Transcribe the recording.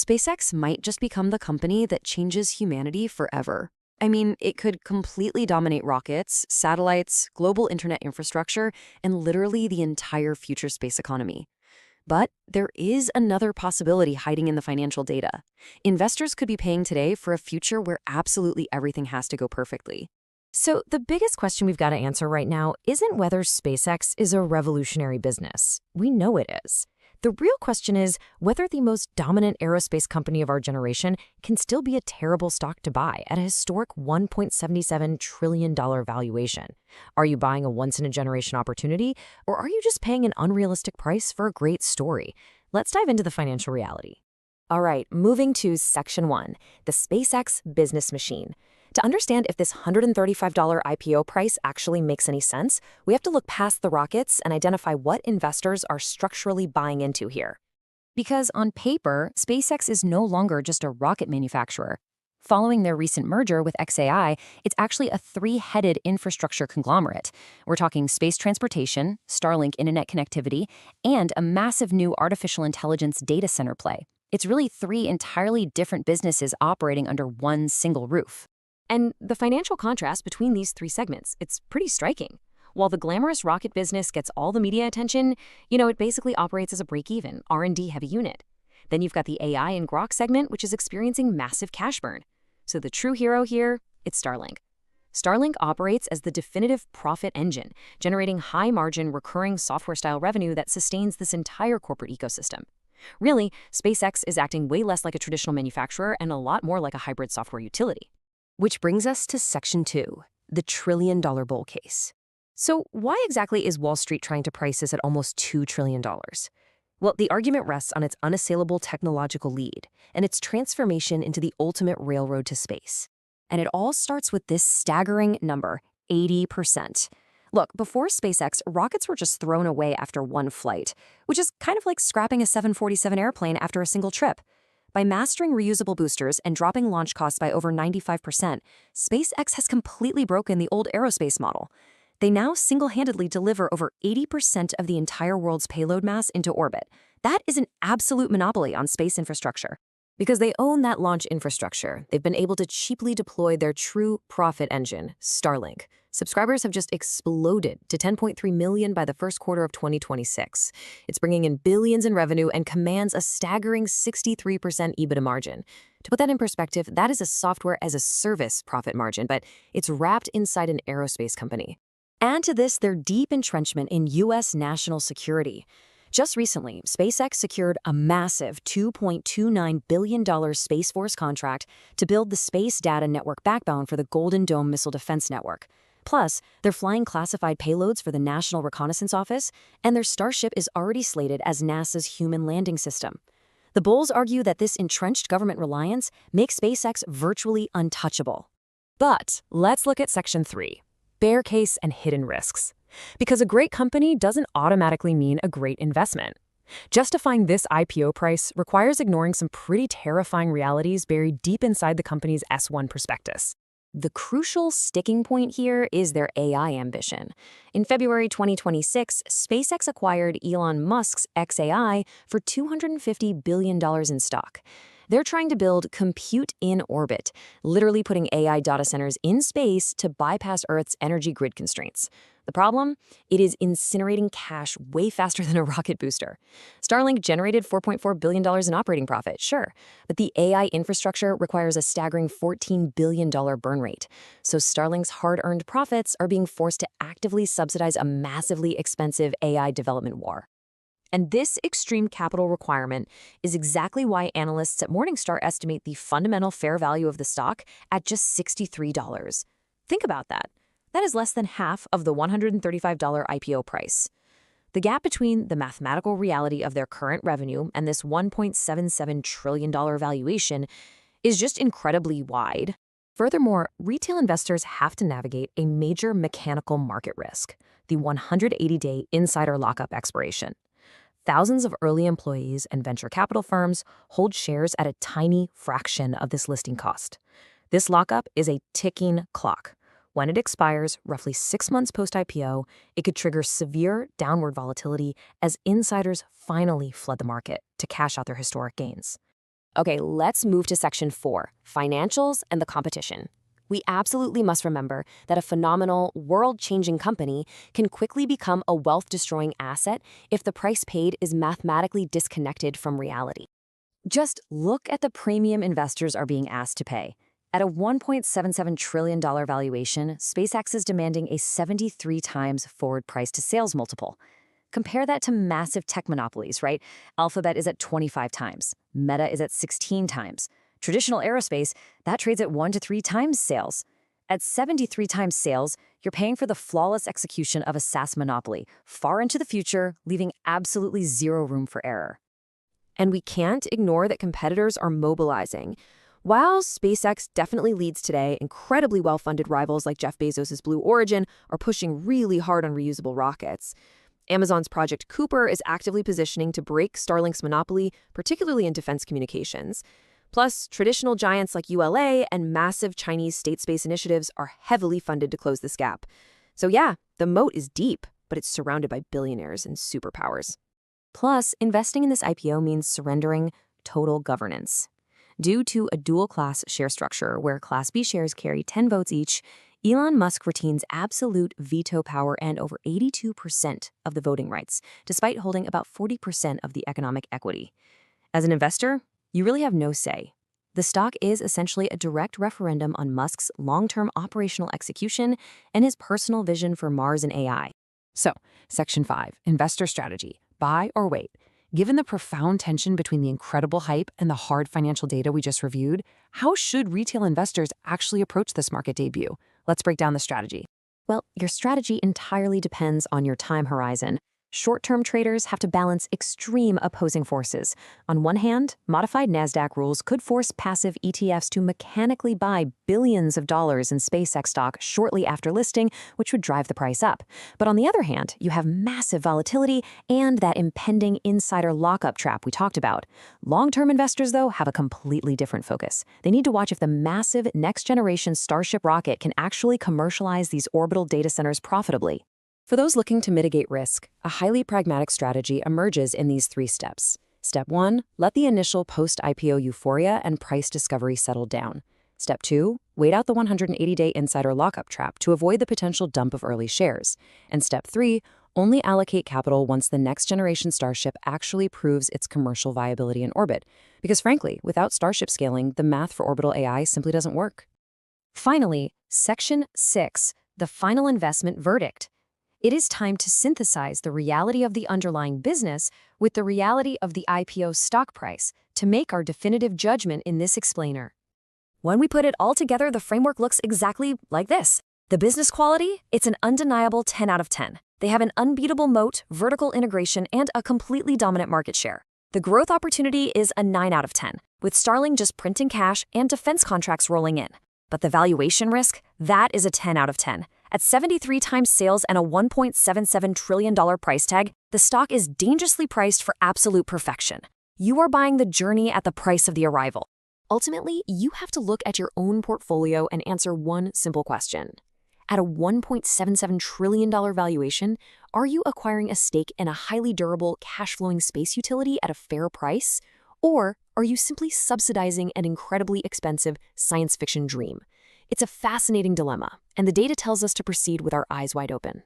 SpaceX might just become the company that changes humanity forever. I mean, it could completely dominate rockets, satellites, global internet infrastructure, and literally the entire future space economy. But there is another possibility hiding in the financial data. Investors could be paying today for a future where absolutely everything has to go perfectly. So the biggest question we've got to answer right now isn't whether SpaceX is a revolutionary business. We know it is. The real question is whether the most dominant aerospace company of our generation can still be a terrible stock to buy at a historic $1.77 trillion valuation. Are you buying a once-in-a-generation opportunity, or are you just paying an unrealistic price for a great story? Let's dive into the financial reality. All right, moving to Section 1, the SpaceX business machine. To understand if this $135 IPO price actually makes any sense, we have to look past the rockets and identify what investors are structurally buying into here. Because on paper, SpaceX is no longer just a rocket manufacturer. Following their recent merger with XAI, it's actually a three-headed infrastructure conglomerate. We're talking space transportation, Starlink internet connectivity, and a massive new artificial intelligence data center play. It's really three entirely different businesses operating under one single roof. And the financial contrast between these three segments, it's pretty striking. While the glamorous rocket business gets all the media attention, it basically operates as a break-even, R&D heavy unit. Then you've got the AI and Grok segment, which is experiencing massive cash burn. So the true hero here, it's Starlink. Starlink operates as the definitive profit engine, generating high-margin, recurring software-style revenue that sustains this entire corporate ecosystem. Really, SpaceX is acting way less like a traditional manufacturer and a lot more like a hybrid software utility. Which brings us to Section 2, the trillion-dollar bull case. So why exactly is Wall Street trying to price this at almost $2 trillion? Well, the argument rests on its unassailable technological lead and its transformation into the ultimate railroad to space. And it all starts with this staggering number, 80%. Look, before SpaceX, rockets were just thrown away after one flight, which is kind of like scrapping a 747 airplane after a single trip. By mastering reusable boosters and dropping launch costs by over 95%, SpaceX has completely broken the old aerospace model. They now single-handedly deliver over 80% of the entire world's payload mass into orbit. That is an absolute monopoly on space infrastructure. Because they own that launch infrastructure, they've been able to cheaply deploy their true profit engine, Starlink. Subscribers have just exploded to 10.3 million by the first quarter of 2026. It's bringing in billions in revenue and commands a staggering 63% EBITDA margin. To put that in perspective, that is a software-as-a-service profit margin, but it's wrapped inside an aerospace company. Add to this their deep entrenchment in U.S. national security. Just recently, SpaceX secured a massive $2.29 billion Space Force contract to build the space data network backbone for the Golden Dome Missile Defense Network. Plus, they're flying classified payloads for the National Reconnaissance Office, and their Starship is already slated as NASA's human landing system. The bulls argue that this entrenched government reliance makes SpaceX virtually untouchable. But let's look at Section 3, bear case and hidden risks. Because a great company doesn't automatically mean a great investment. Justifying this IPO price requires ignoring some pretty terrifying realities buried deep inside the company's S-1 prospectus. The crucial sticking point here is their AI ambition. In February 2026, SpaceX acquired Elon Musk's XAI for $250 billion in stock. They're trying to build compute in orbit, literally putting AI data centers in space to bypass Earth's energy grid constraints. The problem? It is incinerating cash way faster than a rocket booster. Starlink generated $4.4 billion in operating profit, sure, but the AI infrastructure requires a staggering $14 billion burn rate. So Starlink's hard-earned profits are being forced to actively subsidize a massively expensive AI development war. And this extreme capital requirement is exactly why analysts at Morningstar estimate the fundamental fair value of the stock at just $63. Think about that. That is less than half of the $135 IPO price. The gap between the mathematical reality of their current revenue and this $1.77 trillion valuation is just incredibly wide. Furthermore, retail investors have to navigate a major mechanical market risk, the 180-day insider lockup expiration. Thousands of early employees and venture capital firms hold shares at a tiny fraction of this listing cost. This lockup is a ticking clock. When it expires, roughly 6 months post-IPO, it could trigger severe downward volatility as insiders finally flood the market to cash out their historic gains. Okay, let's move to Section 4, financials and the competition. We absolutely must remember that a phenomenal, world-changing company can quickly become a wealth-destroying asset if the price paid is mathematically disconnected from reality. Just look at the premium investors are being asked to pay. At a $1.77 trillion valuation, SpaceX is demanding a 73 times forward price to sales multiple. Compare that to massive tech monopolies, right? Alphabet is at 25 times. Meta is at 16 times. Traditional aerospace, that trades at 1 to 3 times sales. At 73 times sales, you're paying for the flawless execution of a SaaS monopoly, far into the future, leaving absolutely zero room for error. And we can't ignore that competitors are mobilizing. While SpaceX definitely leads today, incredibly well-funded rivals like Jeff Bezos' Blue Origin are pushing really hard on reusable rockets. Amazon's Project Cooper is actively positioning to break Starlink's monopoly, particularly in defense communications. Plus, traditional giants like ULA and massive Chinese state space initiatives are heavily funded to close this gap. So yeah, the moat is deep, but it's surrounded by billionaires and superpowers. Plus, investing in this IPO means surrendering total governance. Due to a dual-class share structure where Class B shares carry 10 votes each, Elon Musk retains absolute veto power and over 82% of the voting rights, despite holding about 40% of the economic equity. As an investor, you really have no say. The stock is essentially a direct referendum on Musk's long-term operational execution and his personal vision for Mars and AI. So, Section 5, Investor Strategy, buy or wait. Given the profound tension between the incredible hype and the hard financial data we just reviewed, how should retail investors actually approach this market debut? Let's break down the strategy. Well, your strategy entirely depends on your time horizon. Short-term traders have to balance extreme opposing forces. On one hand, modified NASDAQ rules could force passive ETFs to mechanically buy billions of dollars in SpaceX stock shortly after listing, which would drive the price up. But on the other hand, you have massive volatility and that impending insider lockup trap we talked about. Long-term investors, though, have a completely different focus. They need to watch if the massive next-generation Starship rocket can actually commercialize these orbital data centers profitably. For those looking to mitigate risk, a highly pragmatic strategy emerges in these 3 steps. Step 1, let the initial post-IPO euphoria and price discovery settle down. Step 2, wait out the 180-day insider lockup trap to avoid the potential dump of early shares. And Step 3, only allocate capital once the next-generation Starship actually proves its commercial viability in orbit. Because frankly, without Starship scaling, the math for orbital AI simply doesn't work. Finally, Section 6, the final investment verdict. It is time to synthesize the reality of the underlying business with the reality of the IPO stock price to make our definitive judgment in this explainer. When we put it all together, the framework looks exactly like this. The business quality, it's an undeniable 10 out of 10. They have an unbeatable moat, vertical integration, and a completely dominant market share. The growth opportunity is a 9 out of 10, with Starlink just printing cash and defense contracts rolling in. But the valuation risk, that is a 10 out of 10. At 73 times sales and a $1.77 trillion price tag, the stock is dangerously priced for absolute perfection. You are buying the journey at the price of the arrival. Ultimately, you have to look at your own portfolio and answer one simple question. At a $1.77 trillion valuation, are you acquiring a stake in a highly durable, cash-flowing space utility at a fair price? Or are you simply subsidizing an incredibly expensive science fiction dream? It's a fascinating dilemma, and the data tells us to proceed with our eyes wide open.